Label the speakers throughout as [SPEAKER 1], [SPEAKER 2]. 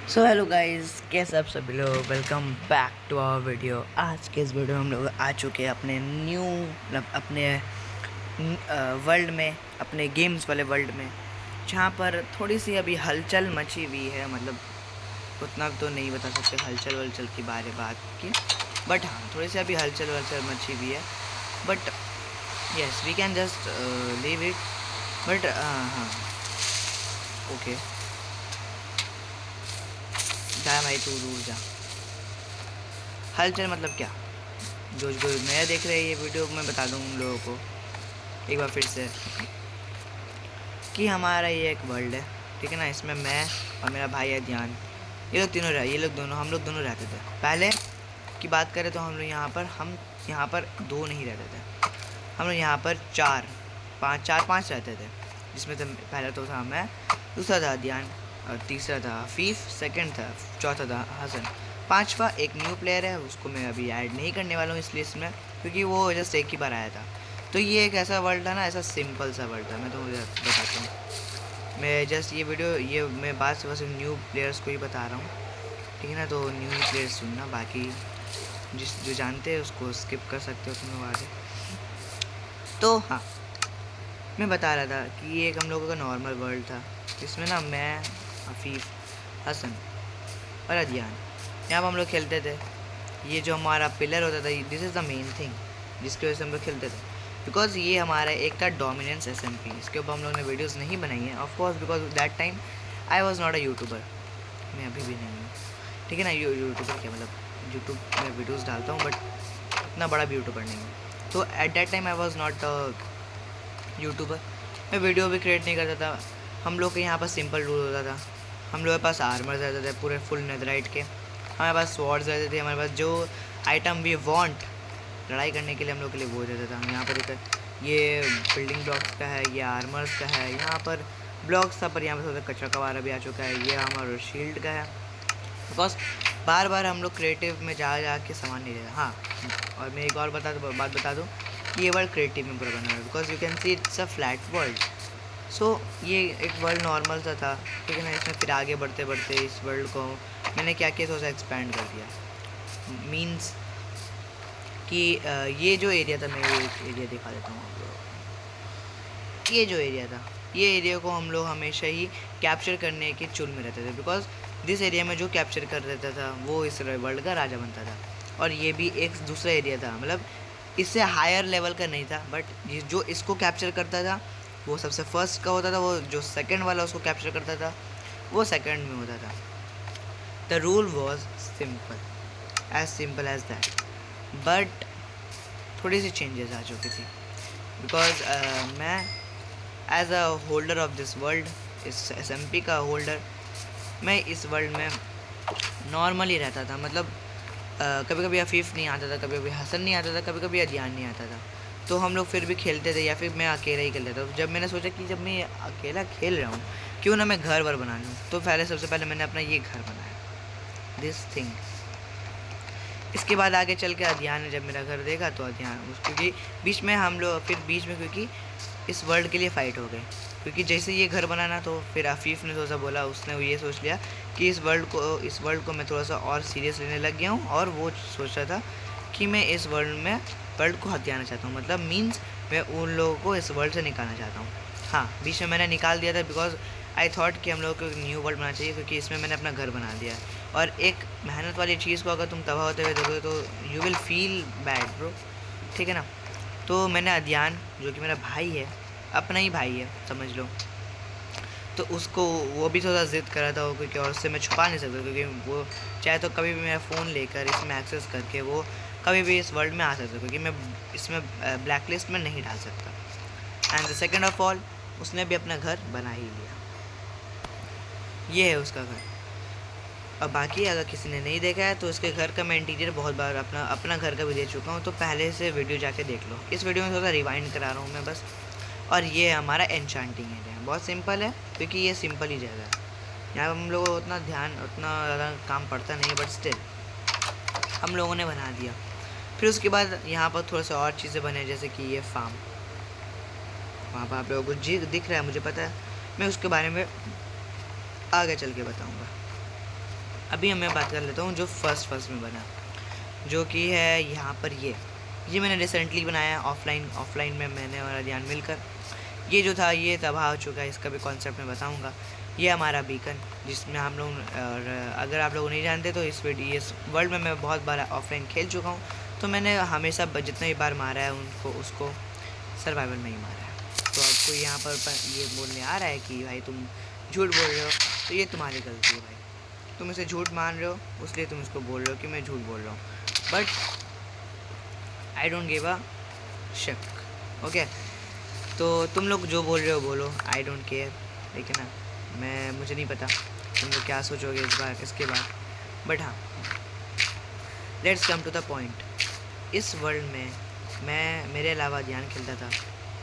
[SPEAKER 1] So hello guys, कैसे आप सभी लोग। Welcome back to our video. आज के इस वीडियो में हम लोग आ चुके हैं अपने न्यू मतलब अपने वर्ल्ड में, अपने गेम्स वाले वर्ल्ड में, जहाँ पर थोड़ी सी अभी हलचल मची हुई है। मतलब उतना तो नहीं बता सकते हलचल वलचल की बात की, बट हाँ थोड़ी सी अभी हलचल वलचल मची हुई है। But yes we can just leave it. But हाँ ओके, जा भाई तू दूर जा। हलचल मतलब क्या, जो जो नया देख रहे हैं ये वीडियो मैं बता दूँ उन लोगों को एक बार फिर से कि हमारा ये एक वर्ल्ड है, ठीक है ना। इसमें मैं और मेरा भाई है ध्यान, ये लोग तीनों रहे, ये लोग दोनों, हम लोग दोनों रहते थे। पहले की बात करें तो हम लोग यहाँ पर दो नहीं रहते थे, हम लोग यहाँ पर चार पाँच रहते थे। जिसमें तो पहला तो था मैं, दूसरा था ध्यान, और तीसरा था हफीफ, सेकंड था, चौथा था हसन, पांचवा एक न्यू प्लेयर है, उसको मैं अभी ऐड नहीं करने वाला हूँ इस लिस्ट में, क्योंकि वो जस्ट एक ही बार आया था। तो ये एक ऐसा वर्ल्ड था ना, ऐसा सिंपल सा वर्ल्ड था। मैं तो मुझे बताता हूँ, मैं जस्ट ये वीडियो ये मैं बात से बस न्यू प्लेयर्स को ही बता रहा हूँ, ठीक है ना। तो न्यू प्लेयर्स सुनना, बाकी जो जानते हैं उसको स्किप कर सकते हो तुम लोग आगे। तो हाँ, मैं बता रहा था कि ये एक हम लोगों का नॉर्मल वर्ल्ड था, इसमें ना मैं, हफीफ, हसन और अदियान, यहाँ पर हम लोग खेलते थे। ये जो हमारा पिलर होता था, this is the main thing जिसकी वजह से हम लोग खेलते थे, बिकॉज ये हमारा एक था डोमिनेंस SMP। इसके ऊपर हम लोगों ने वीडियोस नहीं बनाई है of course, because that time I was not a YouTuber. मैं अभी भी नहीं हूँ, ठीक है ना। यूट्यूबर क्या मतलब, यूट्यूब में वीडियोज़ डालता हूँ बट इतना बड़ा भी यूट्यूबर नहीं हूँ। तो at that time I was not YouTuber, मैं वीडियो भी क्रिएट नहीं करता था। हम लोग के यहाँ पर सिंपल रूल होता था, हम लोग के पास आर्मर्स रहते थे पूरे फुल नेदराइट के, हमारे पास स्वॉर्ड्स रहते थे, हमारे पास जो आइटम वी वांट लड़ाई करने के लिए हम लोग के लिए वो रहता था। यहाँ पर ये बिल्डिंग ब्लॉक्स का है, ये आर्मर्स का है, यहाँ पर ब्लॉक्स था, पर यहाँ पर थोड़ा कचरा कबारा भी आ चुका है। ये हमारा शील्ड का है, बिकॉज बार बार हम लोग क्रिएटिव में जा के सामान नहीं लेते। हाँ, और मैं एक और बात बता दूँ कि ये वर्ल्ड क्रिएटिव में पूरा बना हुआ है, because you can see it's a flat world. So ये एक वर्ल्ड नॉर्मल सा था, ठीक है ना। इसमें फिर आगे बढ़ते बढ़ते इस वर्ल्ड को मैंने क्या किया, थोड़ा सा एक्सपैंड कर दिया। मीन्स कि ये जो एरिया था, मैं ये एक एरिया दिखा देता हूँ आप लोगों को। ये जो एरिया था, ये एरिया को हम लोग हमेशा ही कैप्चर करने के चुल में रहते थे, बिकॉज जिस एरिया में जो कैप्चर कर देता था वो इस वर्ल्ड का राजा बनता था। और ये भी एक दूसरा एरिया था, मतलब इससे हायर लेवल का नहीं था, बट ये जो इसको कैप्चर करता था वो सबसे फर्स्ट का होता था, वो जो सेकंड वाला उसको कैप्चर करता था वो सेकंड में होता था। The rule was simple as that, but थोड़ी सी चेंजेस आ चुकी थी, बिकॉज मैं as a holder of this world, इस SMP का होल्डर, मैं इस वर्ल्ड में नॉर्मली रहता था। मतलब कभी कभी हफीफ नहीं आता था, कभी कभी हसन नहीं आता था, कभी कभी अदियान नहीं आता था, तो हम लोग फिर भी खेलते थे, या फिर मैं अकेला ही खेलता था। तो जब मैंने सोचा कि जब मैं अकेला खेल रहा हूँ क्यों ना मैं घर वर बना लूँ, तो सबसे पहले मैंने अपना ये घर बनाया, दिस थिंग। इसके बाद आगे चल के अदियान ने जब मेरा घर देखा तो अदियान क्योंकि बीच में हम लोग फिर बीच में क्योंकि इस वर्ल्ड के लिए फ़ाइट हो गई, क्योंकि जैसे ये घर बनाना तो फिर आफीफ़ ने थोड़ा सा बोला, उसने ये सोच लिया कि इस वर्ल्ड को मैं थोड़ा सा और सीरियस लेने लग गया हूँ, और वो सोच रहा था कि मैं इस वर्ल्ड को हथियाना चाहता हूँ, मतलब मीन्स मैं उन लोगों को इस वर्ल्ड से निकालना चाहता हूँ। हाँ, बीच में मैंने निकाल दिया था, बिकॉज आई थॉट कि हम लोग को न्यू वर्ल्ड बनाना चाहिए, क्योंकि इसमें मैंने अपना घर बना दिया है। और एक मेहनत वाली चीज़ को अगर तुम तबाह होते हुए देखोगे तो you will feel bad bro, ठीक है ना। तो मैंने अदियान, जो कि मेरा भाई है, अपना ही भाई है समझ लो, तो उसको वो भी थोड़ा ज़िद कर रहा था वो, क्योंकि और उससे मैं छुपा नहीं सकता, क्योंकि वो चाहे तो कभी भी मेरा फ़ोन लेकर इसमें एक्सेस करके वो कभी भी इस वर्ल्ड में आ सकता, क्योंकि मैं इसमें ब्लैक लिस्ट में नहीं डाल सकता। And the second of all, उसने भी अपना घर बना ही लिया, ये है उसका घर। अब बाकी अगर किसी ने नहीं देखा है तो इसके घर का मैं इंटीरियर बहुत बार अपना घर का भी दे चुका हूँ, तो पहले से वीडियो जाके देख लो। इस वीडियो में थोड़ा रिवाइंड करा रहा हूँ मैं बस। और ये हमारा एन्चांटिंग एरिया बहुत सिंपल है, क्योंकि ये सिंपल ही जगह है, यहाँ पर हम लोगों को उतना ज़्यादा काम पड़ता नहीं है, बट स्टिल हम लोगों ने बना दिया। फिर उसके बाद यहाँ पर थोड़ा सा और चीज़ें बने, जैसे कि ये फार्म, वहाँ पर आप लोगों को दिख रहा है, मुझे पता है, मैं उसके बारे में आगे चल के बताऊँगा। अभी मैं बात कर लेता हूँ जो फर्स्ट में बना, जो कि है यहाँ पर ये मैंने रिसेंटली बनाया ऑफलाइन में मैंने और अदियान मिलकर। ये जो था ये तबाह हो चुका है, इसका भी कॉन्सेप्ट मैं बताऊँगा। ये हमारा बीकन जिसमें हम लोग, और अगर आप लोग नहीं जानते तो इस वर्ल्ड में मैं बहुत बार ऑफलाइन खेल चुका हूँ, तो मैंने हमेशा जितने भी बार मारा है उसको सर्वाइवल में ही मारा है। तो आपको यहाँ पर ये बोलने आ रहा है कि भाई तुम झूठ बोल रहे हो, तो ये तुम्हारी गलती है भाई, तुम इसे झूठ मान रहे हो इसलिए तुम इसको बोल रहे हो कि मैं झूठ बोल रहा हूँ, but I don't give a शक। ओके, तो तुम लोग जो बोल रहे हो बोलो, आई डोंट केयर, ठीक है ना। मुझे नहीं पता तुम लोग क्या सोचोगे इसके बाद, बट हाँ, let's come to the point. इस वर्ल्ड में मेरे अलावा अदियान खेलता था,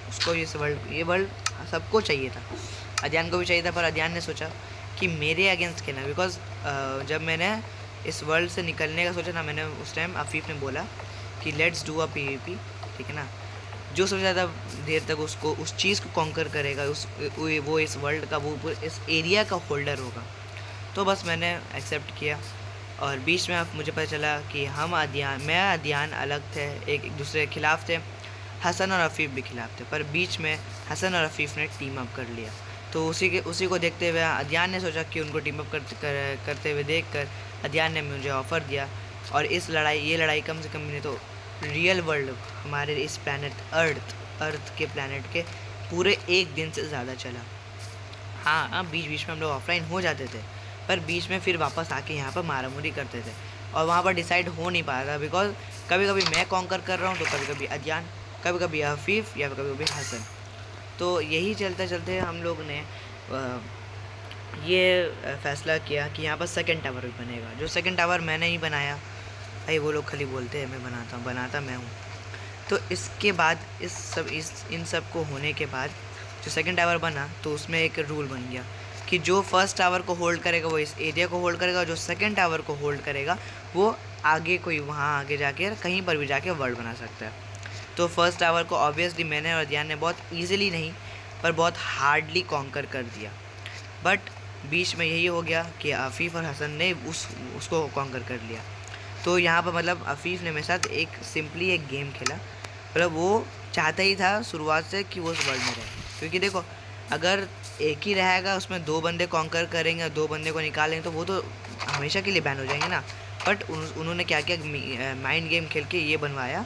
[SPEAKER 1] उसको ये वर्ल्ड सबको चाहिए था, अदियान को भी चाहिए था, पर अदियान ने सोचा कि मेरे अगेंस्ट खेलना, बिकॉज जब मैंने इस वर्ल्ड से निकलने का सोचा था, मैंने उस टाइम अफीफ ने बोला कि लेट्स डू अ PvP, ठीक है ना। जो सबसे ज़्यादा देर तक उसको उस चीज़ को कॉन्कर करेगा, वो इस वर्ल्ड का, वो इस एरिया का होल्डर होगा। तो बस मैंने एक्सेप्ट किया, और बीच में अब मुझे पता चला कि मैं अदियान अलग थे, एक दूसरे के खिलाफ थे, हसन और अफीफ़ भी खिलाफ थे, पर बीच में हसन और अफीफ़ ने टीम अप कर लिया। तो उसी को देखते हुए अदियान ने सोचा कि उनको टीम अप करते हुए देखकर अदियान ने मुझे ऑफ़र दिया, और ये लड़ाई कम से कम नहीं तो रियल वर्ल्ड, हमारे इस प्लैनेट अर्थ के प्लैनेट के पूरे एक दिन से ज़्यादा चला। हाँ, बीच बीच में हम लोग ऑफलाइन हो जाते थे, पर बीच में फिर वापस आके यहाँ पर मारामुरी करते थे, और वहाँ पर डिसाइड हो नहीं पा रहा था, बिकॉज कभी कभी मैं कॉन्कर कर रहा हूँ, तो कभी कभी अदियान, कभी कभी हफीफ़, या कभी कभी हसन। तो यही चलते चलते हम लोग ने ये फ़ैसला किया कि यहाँ पर सेकंड टावर भी बनेगा। जो सेकंड टावर मैंने ही बनाया, भाई वो लोग खाली बोलते हैं मैं बनाता मैं हूँ। तो इसके बाद इन सब को होने के बाद जो सेकंड टावर बना, तो उसमें एक रूल बन गया कि जो फर्स्ट टावर को होल्ड करेगा वो इस एरिया को होल्ड करेगा, और जो सेकंड टावर को होल्ड करेगा वो वहाँ आगे जाके कहीं पर भी जाके वर्ल्ड बना सकता है। तो फर्स्ट टावर को ऑब्वियसली मैंने और अदियान ने बहुत ईजिली नहीं, पर बहुत हार्डली कॉन्कर कर दिया। बट बीच में यही हो गया कि अफीफ़ और हसन ने उसको कॉन्कर कर लिया। तो यहाँ पर मतलब अफीफ़ ने मेरे साथ सिंपली एक गेम खेला, मतलब वो चाहता ही था शुरुआत से कि वो उस वर्ल्ड में रहे, क्योंकि देखो अगर एक ही रहेगा उसमें 2 बंदे कॉन्कर करेंगे, 2 बंदे को निकालेंगे, तो वो तो हमेशा के लिए बैन हो जाएंगे ना। बट उन्होंने क्या किया, माइंड गेम खेल के ये बनवाया,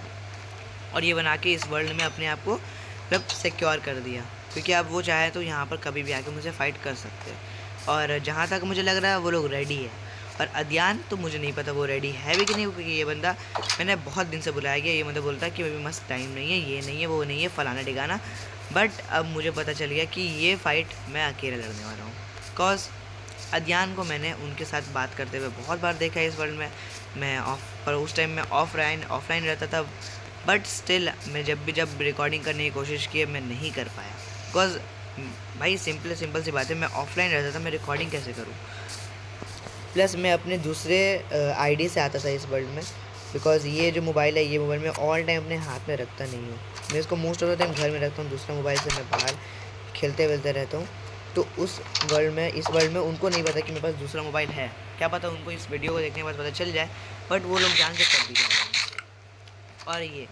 [SPEAKER 1] और ये बना के इस वर्ल्ड में अपने आप को मतलब सिक्योर कर दिया, क्योंकि अब वो चाहे तो यहाँ पर कभी भी आके मुझे फ़ाइट कर सकते हैं। और जहाँ तक मुझे लग रहा है वो लोग रेडी है, और अदियान तो मुझे नहीं पता वो रेडी है भी कि नहीं, क्योंकि ये बंदा मैंने बहुत दिन से बुलाया गया, ये मतलब बोलता है कि अभी मस्त टाइम नहीं है, ये नहीं है, वो नहीं है, फलाना ठिकाना। बट अब मुझे पता चल गया कि ये फ़ाइट मैं अकेले लड़ने वाला हूँ, बिकॉज अदियान को मैंने उनके साथ बात करते हुए बहुत बार देखा है इस वर्ल्ड में। पर उस टाइम मैं ऑफलाइन रहता था, बट स्टिल मैं जब रिकॉर्डिंग करने की कोशिश की मैं नहीं कर पाया, बिकॉज भाई सिंपल सी बात है, मैं ऑफलाइन रहता था, मैं रिकॉर्डिंग कैसे करूँ। प्लस मैं अपने दूसरे आईडी से आता था इस वर्ल्ड में, बिकॉज ये जो मोबाइल है, ये मोबाइल मैं ऑल टाइम अपने हाथ में रखता नहीं हूँ, मैं इसको मोस्ट ऑफ द टाइम घर में रखता हूँ, दूसरे मोबाइल से मैं बाहर खेलते वेलते रहता हूँ। तो इस वर्ल्ड में उनको नहीं पता कि मेरे पास दूसरा मोबाइल है, क्या पता उनको इस वीडियो को देखने के बाद पता चल जाए, बट वो लोग जान के कर भी जाएंगे। और ये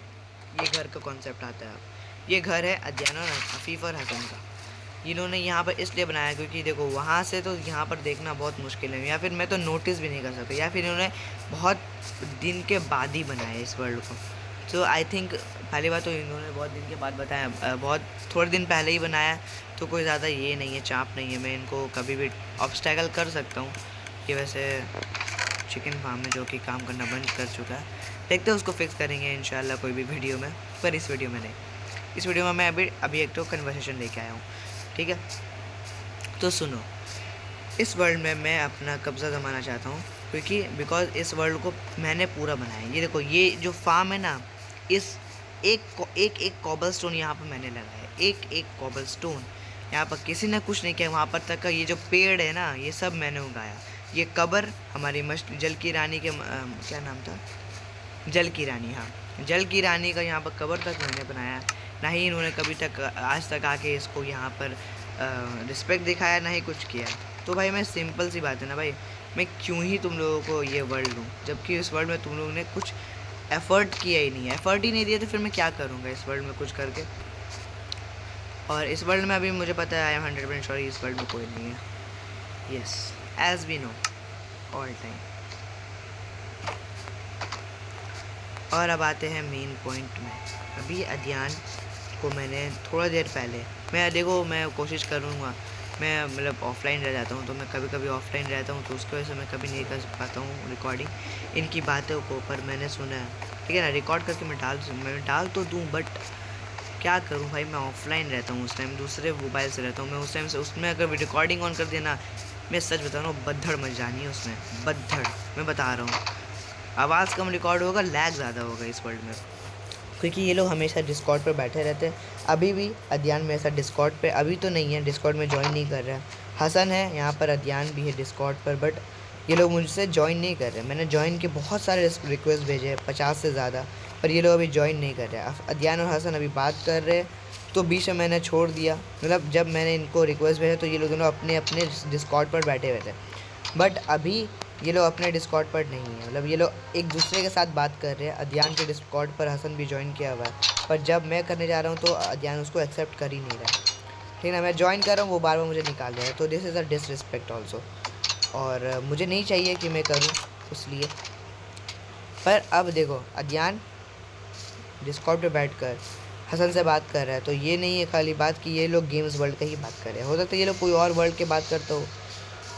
[SPEAKER 1] घर का कॉन्सेप्ट आता है, ये घर है अदियान और अफीफ़ और हसन का। इन्होंने यहाँ पर इसलिए बनाया क्योंकि देखो वहाँ से तो यहाँ पर देखना बहुत मुश्किल है, या फिर मैं तो नोटिस भी नहीं कर सकता, या फिर इन्होंने बहुत दिन के बाद ही बनाया इस वर्ल्ड को। तो आई थिंक पहली बात तो इन्होंने बहुत दिन के बाद बताया, बहुत थोड़े दिन पहले ही बनाया, तो कोई ज़्यादा ये नहीं है, चाप नहीं है, मैं इनको कभी भी ऑब्स्टैकल कर सकता हूँ। कि वैसे चिकन फार्म में जो कि काम करना बंद कर चुका है, देखते हैं उसको फिक्स करेंगे इंशाल्लाह कोई भी वीडियो में, पर इस वीडियो में नहीं। इस वीडियो में मैं अभी एक तो कन्वर्सेशन लेके आया हूँ, ठीक है। तो सुनो, इस वर्ल्ड में मैं अपना कब्ज़ा जमाना चाहता हूँ, क्योंकि बिकॉज इस वर्ल्ड को मैंने पूरा बनाया है। ये देखो, ये जो फार्म है ना, इस एक कॉबल स्टोन यहाँ पर मैंने लगाया है, एक कॉबल स्टोन यहाँ पर किसी ने कुछ नहीं किया। वहाँ पर तक का ये जो पेड़ है ना, ये सब मैंने उगाया। ये कब्र हमारी जल की रानी के क्या नाम था, जल की रानी, हाँ जल की रानी का यहाँ पर कब्र तक मैंने बनाया। ना ही इन्होंने कभी तक आज तक आके इसको यहाँ पर रिस्पेक्ट दिखाया, ना ही कुछ किया। तो भाई मैं सिंपल सी बात है ना भाई, मैं क्यों ही तुम लोगों को ये वर्ल्ड दूँ, जबकि इस वर्ल्ड में तुम लोगों ने कुछ एफ़र्ट किया ही नहीं है। एफ़र्ट ही नहीं दिया तो फिर मैं क्या करूँगा इस वर्ल्ड में कुछ करके। और इस वर्ल्ड में अभी मुझे पता है, आई एम 100% श्योर इस वर्ल्ड में कोई नहीं है। Yes, as we know all time. और अब आते हैं मेन पॉइंट में। अभी अध्ययन को मैंने थोड़ा देर पहले, मैं देखो मैं कोशिश करूँगा, मैं मतलब ऑफलाइन रह जाता हूँ, तो मैं कभी कभी ऑफलाइन रहता हूँ, तो उसकी वजह से मैं कभी नहीं कर पाता हूँ रिकॉर्डिंग इनकी बातों को। पर मैंने सुना है, ठीक है ना, रिकॉर्ड करके मैं डाल तो दूँ, बट क्या करूँ भाई, मैं ऑफलाइन रहता हूँ उस टाइम, दूसरे मोबाइल से रहता हूँ मैं उस टाइम से। उसमें अगर रिकॉर्डिंग ऑन कर दिया ना, मैं सच बता रहा हूँ, बद्धड़ मच जानी है उसमें, बद्धड़, मैं बता रहा हूँ। आवाज़ कम रिकॉर्ड होगा, लैग ज़्यादा होगा इस वर्ल्ड में, क्योंकि ये लोग हमेशा डिस्कॉर्ड पर बैठे रहते हैं। अभी भी अध्ययन मेरे साथ डिस्कॉर्ड पे अभी तो नहीं है, डिस्कॉर्ड में ज्वाइन नहीं कर रहा है। हसन है यहाँ पर, अध्ययन भी है डिस्कॉर्ड पर, बट ये लोग मुझसे ज्वाइन नहीं कर रहे। मैंने ज्वाइन के बहुत सारे रिक्वेस्ट भेजे, 50 से ज़्यादा, पर ये लोग अभी ज्वाइन नहीं कर रहे। अध्ययन और हसन अभी बात कर रहे, तो बीच में मैंने छोड़ दिया। मतलब जब मैंने इनको रिक्वेस्ट भेजा तो ये लोग दोनों अपने अपने डिस्कॉर्ड पर बैठे हुए थे, बट अभी ये लोग अपने डिस्कॉर्ड पर नहीं है। मतलब ये लोग एक दूसरे के साथ बात कर रहे हैं। अध्ययन के डिस्कॉर्ड पर हसन भी ज्वाइन किया हुआ है, पर जब मैं करने जा रहा हूँ तो अध्ययन उसको एक्सेप्ट कर ही नहीं रहा है, ठीक है ना। मैं ज्वाइन कर रहा हूँ, वो बार बार मुझे निकाल रहा है, तो this is a disrespect also, और मुझे नहीं चाहिए कि मैं करूँ इसलिए। पर अब देखो, अध्ययन डिस्कॉर्ड पे बैठकर हसन से बात कर रहा है, तो ये नहीं है खाली बात कि ये लोग गेम्स वर्ल्ड का ही बात कर रहे हैं। हो सकता है ये लोग कोई और वर्ल्ड की बात करते हो,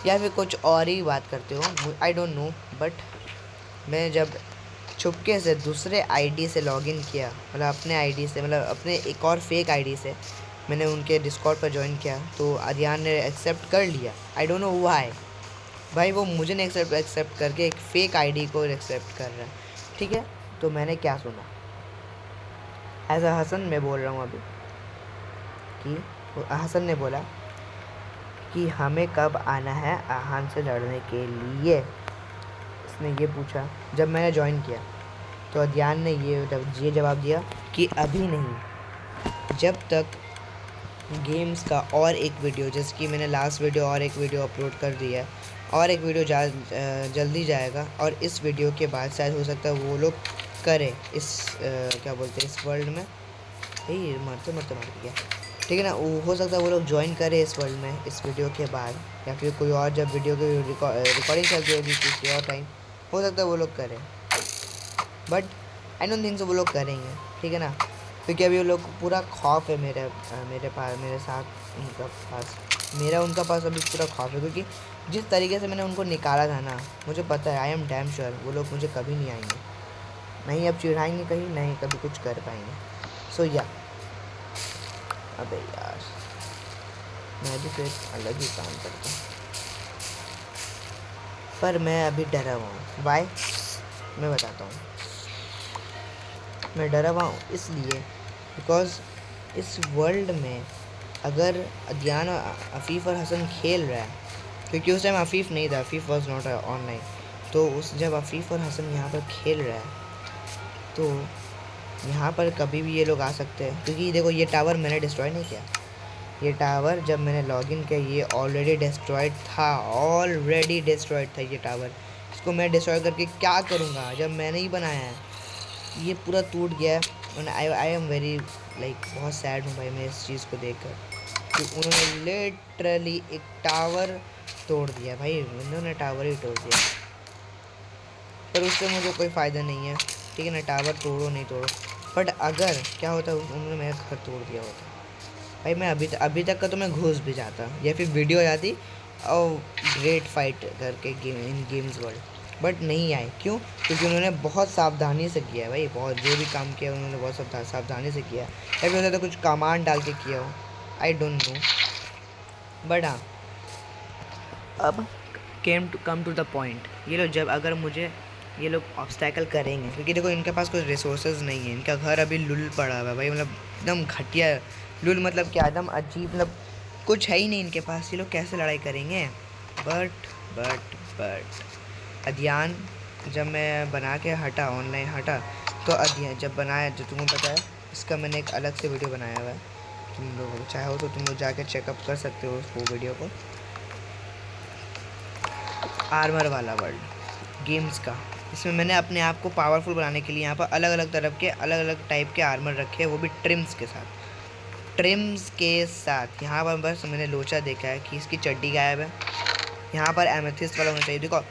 [SPEAKER 1] या फिर कुछ और ही बात करते हो, आई डोंट नो। बट मैं जब चुपके से दूसरे आईडी से लॉगिन किया, मतलब अपने आईडी से, मतलब अपने एक और फेक आईडी से मैंने उनके डिस्कॉर्ड पर ज्वाइन किया, तो अध्ययन ने एक्सेप्ट कर लिया। आई डोंट नो व्हाई भाई, वो मुझे नहीं एक्सेप्ट करके एक फ़ेक आईडी को एक्सेप्ट कर रहा है, ठीक है। तो मैंने क्या सुना, एज अ हसन मैं बोल रहा हूँ अभी, कि हसन ने बोला कि हमें कब आना है आहान से लड़ने के लिए, इसने ये पूछा जब मैंने ज्वाइन किया। तो अध्ययन ने ये जवाब दिया कि अभी नहीं, जब तक गेम्स का और एक वीडियो, जैसे कि मैंने लास्ट वीडियो और एक वीडियो अपलोड कर दिया है, और एक वीडियो जल्दी जाएगा, और इस वीडियो के बाद शायद हो सकता है वो लोग करें इस क्या बोलते हैं, इस वर्ल्ड में, यही मरते मरते मर गया, ठीक है ना। वो हो सकता है वो लोग ज्वाइन करें इस वर्ल्ड में इस वीडियो के बाद, या फिर कोई और जब वीडियो की रिकॉर्डिंग चलती होगी किसी और टाइम, हो सकता है वो लोग करें, but I don't think so वो लोग करेंगे, ठीक है ना। क्योंकि अभी वो लोग पूरा खौफ है मेरे पास, मेरे साथ उनका पास, मेरा उनका पास अभी पूरा खौफ है, क्योंकि जिस तरीके से मैंने उनको निकाला था ना, मुझे पता है, आई एम डैम श्योर वो लोग मुझे कभी नहीं आएंगे, नहीं अब चिढ़ाएंगे कहीं, नहीं कभी कुछ कर पाएंगे। सो या अबे यार, मैं भी तो एक अलग ही काम करता हूँ, पर मैं अभी डरा हुआ हूँ। वाई, मैं बताता हूँ, मैं डरा हुआ हूँ इसलिए बिकॉज़ इस वर्ल्ड में अगर अध्ययन और अफ़ीफ़ और हसन खेल रहा है, क्योंकि उस टाइम अफ़ीफ़ नहीं था, अफ़ीफ़ वॉज नॉट ऑनलाइन, तो उस जब अफ़ीफ़ और हसन यहाँ पर खेल रहा है, तो यहाँ पर कभी भी ये लोग आ सकते हैं। क्योंकि देखो, ये टावर मैंने डिस्ट्रॉय नहीं किया, ये टावर जब मैंने लॉगिन किया ये ऑलरेडी डिस्ट्रॉयड था ये टावर। इसको मैं डिस्ट्रॉय करके क्या करूँगा जब मैंने ही बनाया है, ये पूरा टूट गया है। आई एम वेरी बहुत सैड हूँ भाई मैं इस चीज़ को देखकर, कि उन्होंने लिटरली एक टावर तोड़ दिया भाई, उन्होंने टावर ही तोड़ दिया, पर उससे मुझे कोई फ़ायदा नहीं है, ठीक है ना। टावर तोड़ो नहीं तोड़ो, बट अगर क्या होता उन्होंने मेरा घर तोड़ दिया होता भाई, मैं अभी तक का तो मैं घुस भी जाता, या फिर वीडियो आ जाती और ग्रेट फाइट करके इन गेम्स वर्ल्ड, बट नहीं आए। क्यों? क्योंकि उन्होंने बहुत सावधानी से किया है भाई, बहुत जो भी काम किया उन्होंने बहुत सावधानी से किया, या फिर होता तो कुछ कमांड डाल के किया हो, आई डोंट नो। बट हाँ, अब कम टू द पॉइंट, ये लोग जब अगर मुझे ये लोग ऑब्स्टैकल करेंगे, क्योंकि देखो इनके पास कोई रिसोर्सेज नहीं है, इनका घर अभी लुल पड़ा हुआ है भाई, मतलब एकदम घटिया लुल, मतलब क्या एकदम अजीब, मतलब कुछ है ही नहीं इनके पास, ये लोग कैसे लड़ाई करेंगे। बट अध्ययन जब मैं बना के हटा, ऑनलाइन हटा, तो अध्ययन जब बनाया, जो तुम्हें पता है, इसका मैंने एक अलग से वीडियो बनाया हुआ है, तुम लोग चाहो तो तुम लोग जाके चेकअप कर सकते हो उस वो वीडियो को। आर्मर वाला वर्ल्ड गेम्स का। इसमें मैंने अपने आप को पावरफुल बनाने के लिए यहाँ पर अलग अलग तरह के अलग अलग टाइप के आर्मर रखे हैं, वो भी ट्रिम्स के साथ। ट्रिम्स के साथ यहाँ पर बस मैंने लोचा देखा है कि इसकी चड्डी गायब है। यहाँ पर एमेथिस्ट वाला होना चाहिए। देखो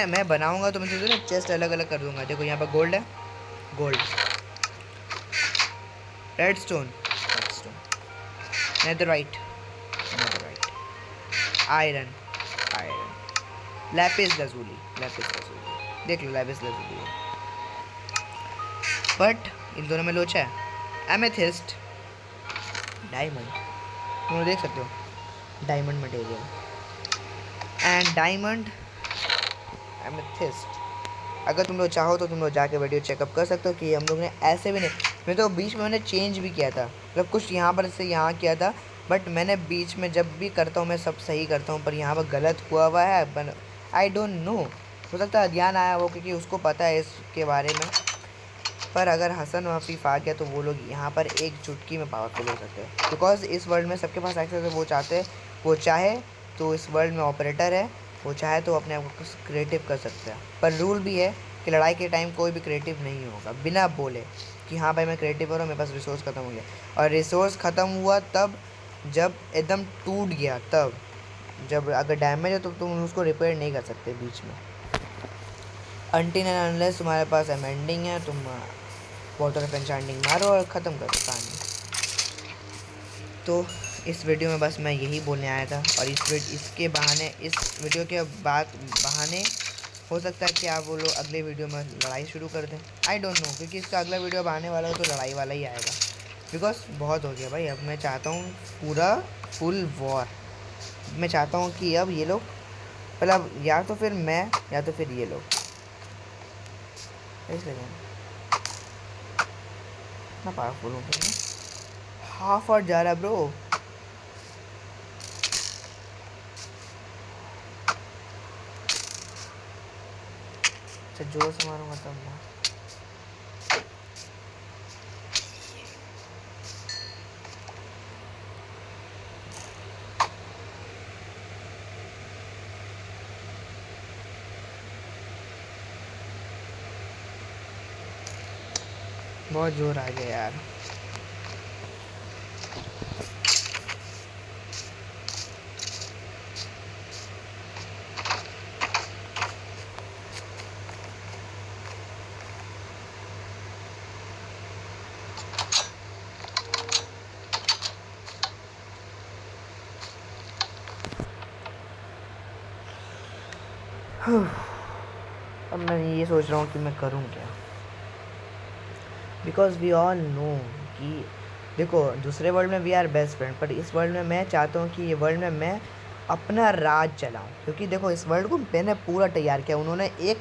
[SPEAKER 1] मैं बनाऊंगा तो मैं ना चेस्ट अलग अलग कर दूंगा। देखो यहाँ पर गोल्ड है, gold, redstone, redstone, netherite, netherite, iron, iron, Lapis lazuli, Lapis lazuli, देख लो लैपिस lazuli है, बट इन दोनों में लोचा है। एमेथिस्ट, डायमंड, तुम लोग देख सकते हो, diamond material and diamond amethyst. अगर तुम लोग चाहो तो तुम लोग जाके वीडियो चेकअप कर सकते हो कि हम लोग ने ऐसे भी नहीं, मैं तो बीच में मैंने चेंज भी किया था, मतलब कुछ यहाँ पर से यहाँ किया था, बट मैंने बीच में जब भी करता हूँ मैं सब सही करता हूँ, पर यहाँ पर गलत हुआ है। आई डोंट नो, हो सकता है ध्यान आया हो क्योंकि उसको पता है इसके बारे में। पर अगर हसन और हफीफ आ गया तो वो लोग यहाँ पर एक चुटकी में पावरफुल हो सकते हैं, बिकॉज इस वर्ल्ड में सबके पास एक्सेस है। वो चाहे तो इस वर्ल्ड में ऑपरेटर है, वो चाहे तो अपने आप को क्रिएटिव कर सकता है। पर रूल भी है कि लड़ाई के टाइम कोई भी क्रिएटिव नहीं होगा बिना बोले कि हाँ भाई मैं क्रिएटिव हो रहा हूँ, मेरे पास रिसोर्स ख़त्म हो गया। और रिसोर्स ख़त्म हुआ तब जब एकदम टूट गया, तब जब अगर डैमेज है तो तुम उसको रिपेयर नहीं कर सकते बीच में। अनटिल एंड अनलेस तुम्हारे पास अमेंडिंग है, तुम वाटर ऑफ एन्चेंटिंग मारो और ख़त्म करो कहानी। तो इस वीडियो में बस मैं यही बोलने आया था, और इसके बहाने, इस वीडियो के बाद बहाने हो सकता है कि आप वो लोग अगले वीडियो में लड़ाई शुरू कर दें। आई डोंट नो, क्योंकि इसका अगला वीडियो अब आने वाला हो तो लड़ाई वाला ही आएगा, बिकॉज बहुत हो गया भाई। अब मैं चाहता हूँ पूरा फुल वॉर। मैं चाहता हूँ कि अब ये लोग मतलब या तो फिर मैं या तो फिर ये लोग इतना पावरफुल हो गया, हाफ और जा रहा ब्रो। अच्छा जोर से मारूंगा तब ना। बहुत जोर आ गया यार। अब मैं ये सोच रहा हूँ कि मैं करूँ क्या, बिकॉज वी ऑल नो कि देखो दूसरे वर्ल्ड में वी आर बेस्ट फ्रेंड, पर इस वर्ल्ड में मैं चाहता हूँ कि ये वर्ल्ड में मैं अपना राज चलाऊँ। क्योंकि देखो इस वर्ल्ड को मैंने पूरा तैयार किया, उन्होंने एक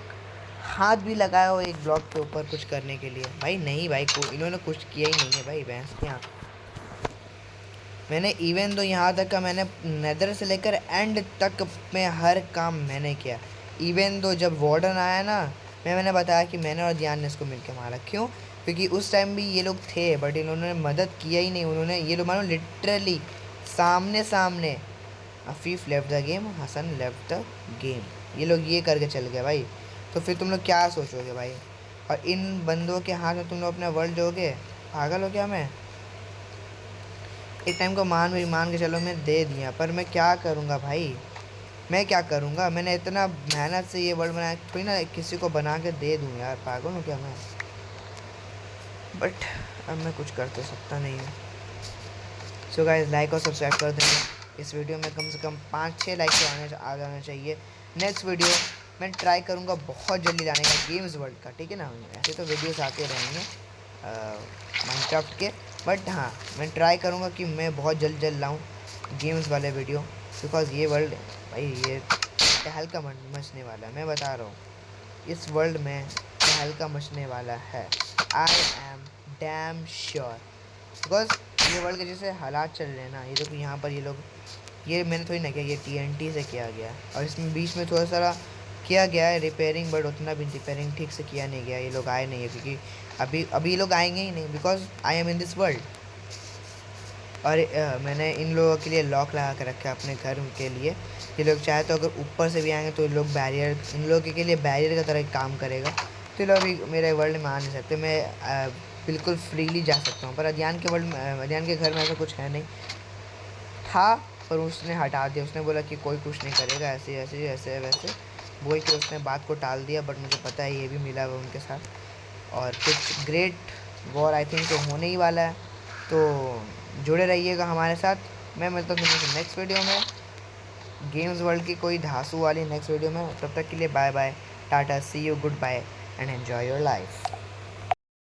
[SPEAKER 1] हाथ भी लगाया हो एक ब्लॉक के ऊपर कुछ करने के लिए? भाई नहीं भाई, इन्होंने कुछ किया ही नहीं है भाई, भैंस के यहाँ। मैंने इवन तो यहाँ तक का मैंने नेदर से लेकर एंड तक में हर काम मैंने किया। इवन तो जब वार्डन आया ना, मैंने बताया कि मैंने और ध्यान ने इसको मिलकर मारा। क्यों? क्योंकि उस टाइम भी ये लोग थे, बट इन्होंने मदद किया ही नहीं। उन्होंने ये लोग मानो लिटरली सामने सामने Afif left the game, Hasan left the game, ये लोग ये करके चल गए भाई। तो फिर तुम लोग क्या सोचोगे भाई? और इन बंदों के हाथ में तुम लोग अपना वर्ल्ड दोगे? पागल हो क्या? मैं एक टाइम को मान के चलो मैं दे दिया, पर मैं क्या करूँगा भाई? मैं क्या करूँगा? मैंने इतना मेहनत से ये वर्ल्ड बनाया, कोई ना किसी को बना के दे दूँ यार, पागल हूँ क्या मैं? बट अब मैं कुछ कर तो सकता नहीं हूँ। सो गाइस लाइक और सब्सक्राइब कर देना। इस वीडियो में कम से कम 5-6 लाइक तो आ जाना चाहिए। नेक्स्ट वीडियो मैं ट्राई करूँगा बहुत जल्दी लाने का गेम्स वर्ल्ड का, ठीक है ना? ऐसे तो वीडियोस आते रहेंगे माइनक्राफ्ट के, बट हाँ मैं ट्राई करूँगा कि मैं बहुत जल्द लाऊँ गेम्स वाले वीडियो, बिकॉज ये वर्ल्ड भाई ये तहलका मचने वाला है। मैं बता रहा हूँ इस वर्ल्ड में तहलका मचने वाला है। I am damn sure, because ये वर्ल्ड के जैसे हालात चल रहे हैं ना, ये देखो यहाँ पर ये लोग, ये मैंने थोड़ी ना किया, ये TNT से किया गया, और इसमें बीच में थोड़ा सारा किया गया है रिपेयरिंग, बट उतना भी रिपेयरिंग ठीक से किया नहीं गया। ये लोग आए नहीं है क्योंकि अभी ये लोग आएंगे ही नहीं, because I am in this world. और मैंने इन लोगों के लिए लॉक लगा के रखा है अपने घर के लिए, ये लोग चाहे तो अगर ऊपर से भी आएंगे तो ये लोग बैरियर, इन लोगों के लिए बैरियर का तरह काम करेगा। तो ये लोग अभी मेरे वर्ल्ड में आ नहीं सकते, मैं बिल्कुल फ्रीली जा सकता हूँ। पर अध्ययन के वर्ल्ड में, अध्ययन के घर में ऐसा कुछ है नहीं था, पर उसने हटा दिया। उसने बोला कि कोई कुछ नहीं करेगा, ऐसे ऐसे ऐसे वैसे बोल के उसने बात को टाल दिया। बट मुझे पता है ये भी मिला हुआ उनके साथ, और कुछ ग्रेट वॉर आई थिंक तो होने ही वाला है। तो जुड़े रहिएगा हमारे साथ। मैं मिलता हूँ तुमसे नेक्स्ट वीडियो में, गेम्स वर्ल्ड की कोई धांसू वाली नेक्स्ट वीडियो में। तब तक के लिए bye bye, tata, see you, good bye and enjoy your life.